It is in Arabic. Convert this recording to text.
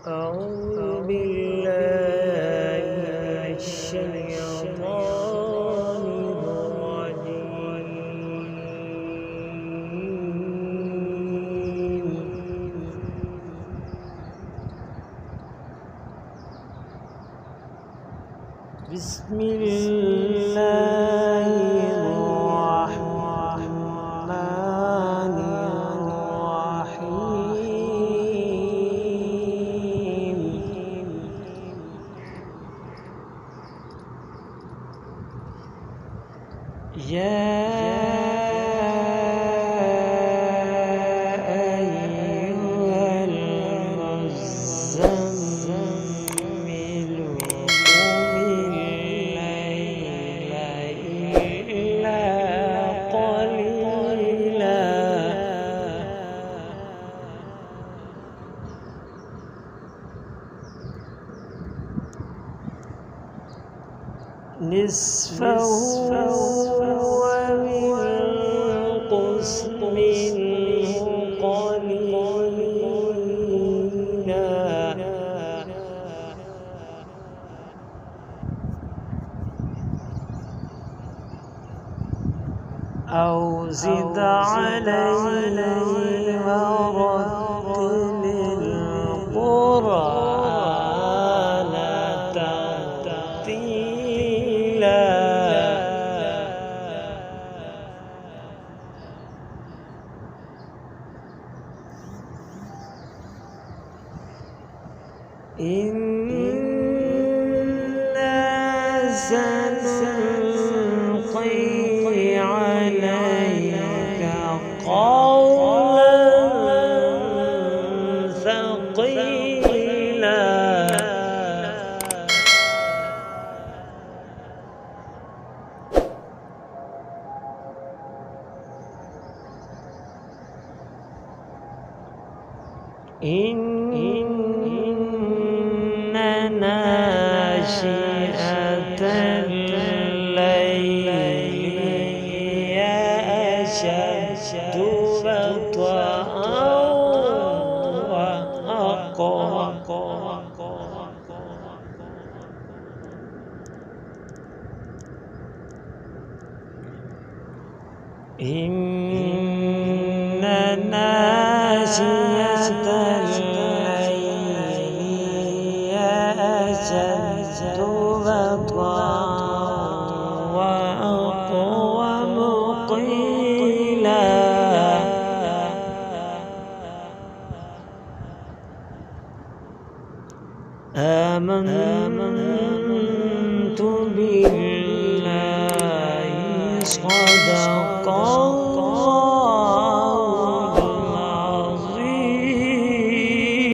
أعوذ بالله من الشيطان الرجيم. بسم الله الرحمن الرحيم. يا أيها المزمل قم الليل إلا قليلا نصفه وانقص منه قليلا أو زد عليه ورتل القرآن ترتيلا. إنا سنلقي عليك قولا ثقيلا. إن ناشئة الليل هي أشد وطئا وأقوم. إن ناشئة الليل هي أشد وطئا وأقوم قيلا. آمنت بالله صدق